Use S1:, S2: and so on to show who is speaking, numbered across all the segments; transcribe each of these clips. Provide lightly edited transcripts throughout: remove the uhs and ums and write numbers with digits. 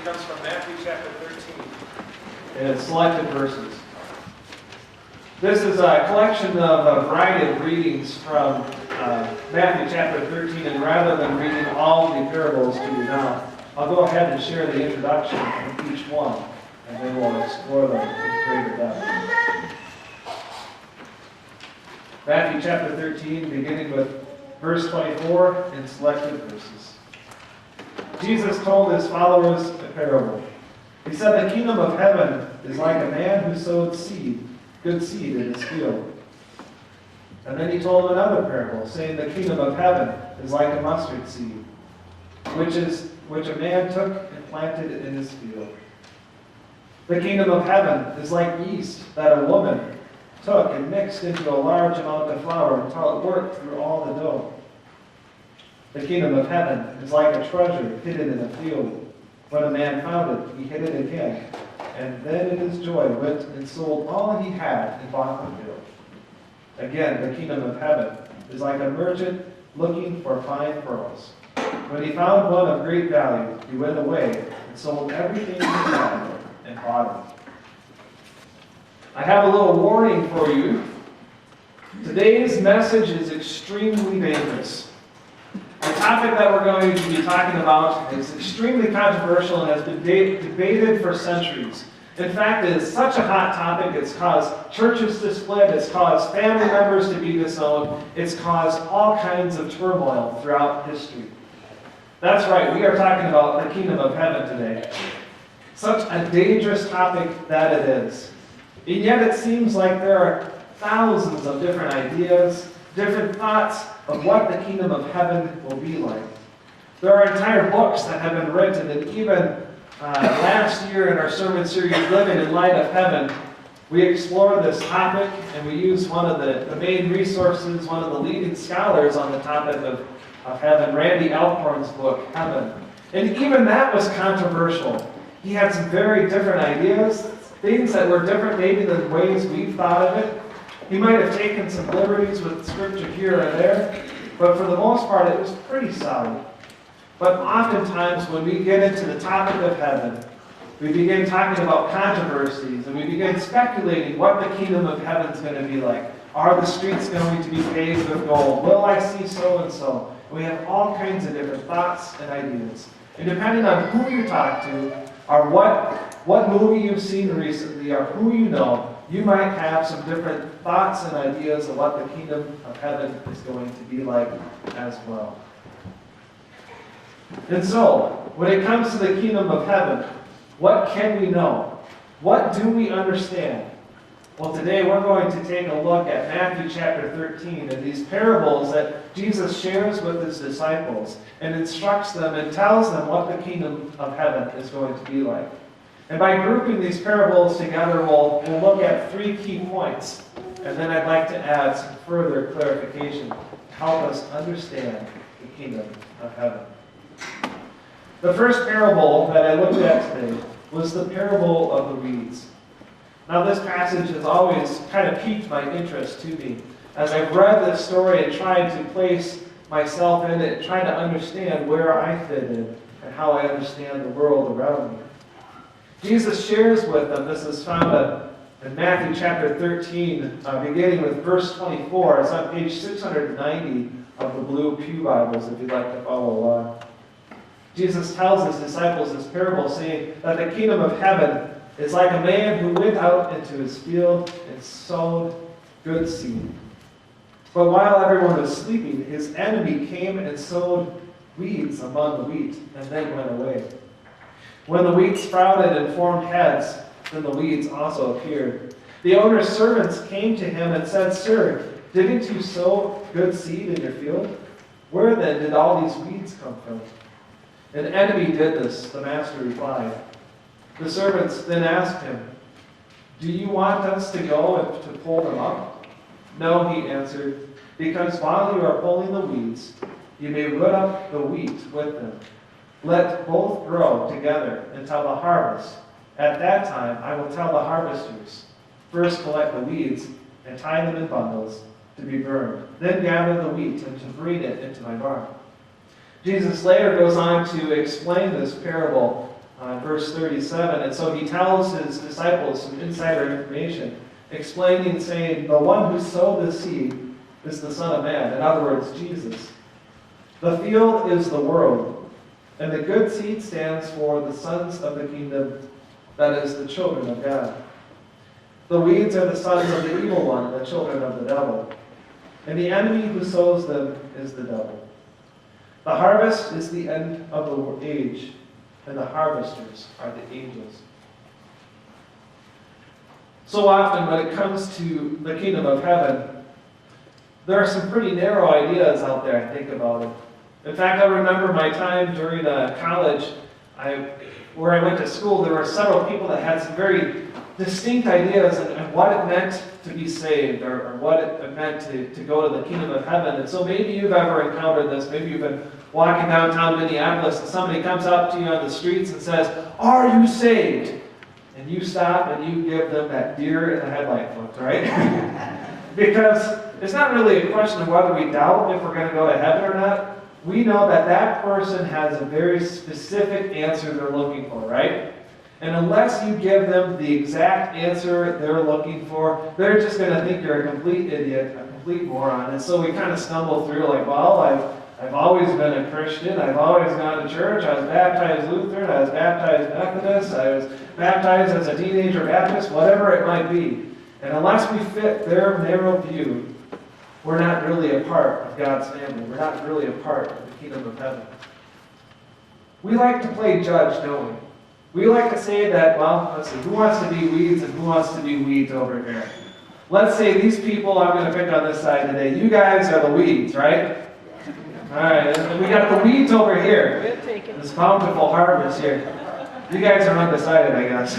S1: comes from Matthew chapter 13.
S2: And selected verses. This is a collection of a variety of readings from Matthew chapter 13, and rather than reading all the parables to you now, I'll go ahead and share the introduction of each one, and then we'll explore them in greater depth. Matthew chapter 13, beginning with verse 24 in selected verses. Jesus told his followers a parable. He said, "The kingdom of heaven is like a man who sowed good seed in his field." And then he told another parable, saying, "The kingdom of heaven is like a mustard seed, which a man took and planted in his field. The kingdom of heaven is like yeast that a woman took and mixed into a large amount of flour until it worked through all the dough. The kingdom of heaven is like a treasure hidden in a field. When a man found it, he hid it again, and then in his joy went and sold all he had and bought the field. Again, the kingdom of heaven is like a merchant looking for fine pearls. When he found one of great value, he went away and sold everything he had and bought it." I have a little warning for you. Today's message is extremely dangerous. The topic that we're going to be talking about is extremely controversial and has been debated for centuries. In fact, it is such a hot topic, it's caused churches to split, it's caused family members to be disowned, it's caused all kinds of turmoil throughout history. That's right, we are talking about the kingdom of heaven today. Such a dangerous topic that it is. And yet it seems like there are thousands of different ideas, different thoughts of what the kingdom of heaven will be like. There are entire books that have been written, and even last year in our sermon series, Living in Light of Heaven, we explored this topic, and we used one of the main resources, one of the leading scholars on the topic of heaven, Randy Alcorn's book, Heaven. And even that was controversial. He had some very different ideas, things that were different maybe than the ways we've thought of it. He might have taken some liberties with scripture here and there, but for the most part it was pretty solid. But oftentimes when we get into the topic of heaven, we begin talking about controversies, and we begin speculating what the kingdom of heaven is going to be like. Are the streets going to be paved with gold? Will I see so-and-so? We have all kinds of different thoughts and ideas. And depending on who you talk to, or what movie you've seen recently, or who you know, you might have some different thoughts and ideas of what the kingdom of heaven is going to be like as well. And so, when it comes to the kingdom of heaven, what can we know? What do we understand? Well, today we're going to take a look at Matthew chapter 13 and these parables that Jesus shares with his disciples and instructs them and tells them what the kingdom of heaven is going to be like. And by grouping these parables together, we'll look at 3 key points. And then I'd like to add some further clarification to help us understand the kingdom of heaven. The first parable that I looked at today was the parable of the weeds. Now this passage has always kind of piqued my interest to me as I've read this story and tried to place myself in it, trying to understand where I fit in and how I understand the world around me. Jesus shares with them, this is found in Matthew chapter 13, beginning with verse 24. It's on page 690 of the Blue Pew Bibles, if you'd like to follow along. Jesus tells his disciples this parable, saying that the kingdom of heaven is like a man who went out into his field and sowed good seed. But while everyone was sleeping, his enemy came and sowed weeds among the wheat, and then went away. When the wheat sprouted and formed heads, then the weeds also appeared. The owner's servants came to him and said, "Sir, didn't you sow good seed in your field? Where then did all these weeds come from?" "An enemy did this," the master replied. The servants then asked him, "Do you want us to go and to pull them up?" "No," he answered, "because while you are pulling the weeds, you may root up the wheat with them. Let both grow together until the harvest. At that time I will tell the harvesters, first collect the weeds and tie them in bundles to be burned. Then gather the wheat and to bring it into my barn." Jesus later goes on to explain this parable verse 37. And so he tells his disciples some insider information, explaining, saying, the one who sowed the seed is the Son of Man. In other words, Jesus. The field is the world, and the good seed stands for the sons of the kingdom, that is, the children of God. The weeds are the sons of the evil one, the children of the devil. And the enemy who sows them is the devil. The harvest is the end of the age, and the harvesters are the angels. So often when it comes to the kingdom of heaven, there are some pretty narrow ideas out there, I think about it. In fact, I remember my time during college, where I went to school, there were several people that had some very distinct ideas on what it meant to be saved, or what it meant to go to the kingdom of heaven. And so maybe you've ever encountered this. Maybe you've been walking downtown Minneapolis and somebody comes up to you on the streets and says, "Are you saved?" And you stop and you give them that deer in the headlight look, right? Because it's not really a question of whether we doubt if we're going to go to heaven or not. We know that that person has a very specific answer they're looking for, right? And unless you give them the exact answer they're looking for, they're just going to think you're a complete idiot, a complete moron. And so we kind of stumble through like, well, I've always been a Christian. I've always gone to church. I was baptized Lutheran. I was baptized Methodist. I was baptized as a teenager Baptist, whatever it might be. And unless we fit their narrow view, we're not really a part of God's family. We're not really a part of the kingdom of heaven. We like to play judge, don't we? We like to say that, well, let's see, who wants to be weeds and who wants to be weeds over here? Let's say these people I'm going to pick on this side today, you guys are the weeds, right? All right, and we got the weeds over here. This bountiful harvest here. You guys are undecided, I guess.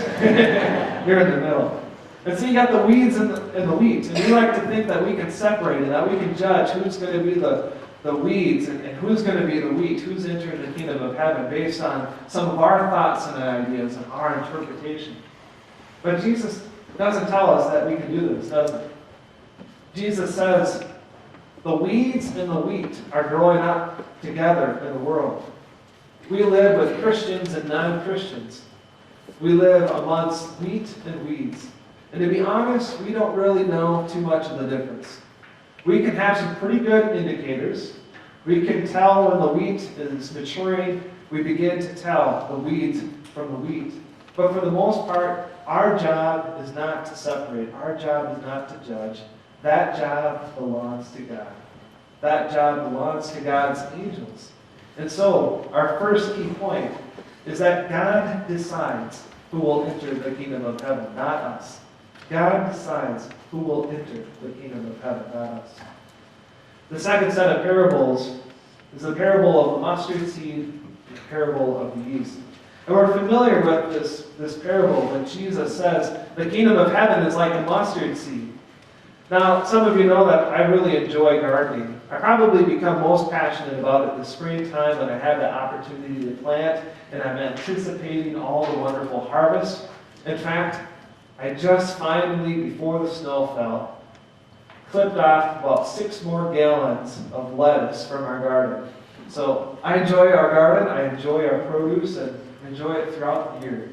S2: You're in the middle. And so you got the weeds and the wheat. And we like to think that we can separate it, that we can judge who's going to be the weeds and who's going to be the wheat, who's entering the kingdom of heaven based on some of our thoughts and ideas and our interpretation. But Jesus doesn't tell us that we can do this, does he? Jesus says the weeds and the wheat are growing up together in the world. We live with Christians and non-Christians. We live amongst wheat and weeds. And to be honest, we don't really know too much of the difference. We can have some pretty good indicators. We can tell when the wheat is maturing. We begin to tell the weeds from the wheat. But for the most part, our job is not to separate. Our job is not to judge. That job belongs to God. That job belongs to God's angels. And so, our first key point is that God decides who will enter the kingdom of heaven, not us. God decides who will enter the kingdom of heaven, not us. The second set of parables is the parable of the mustard seed and the parable of the yeast. And we're familiar with this parable when Jesus says the kingdom of heaven is like a mustard seed. Now, some of you know that I really enjoy gardening. I probably become most passionate about it in the springtime when I have the opportunity to plant and I'm anticipating all the wonderful harvest. In fact, I just finally, before the snow fell, clipped off about 6 more gallons of lettuce from our garden. So I enjoy our garden, I enjoy our produce, and enjoy it throughout the year.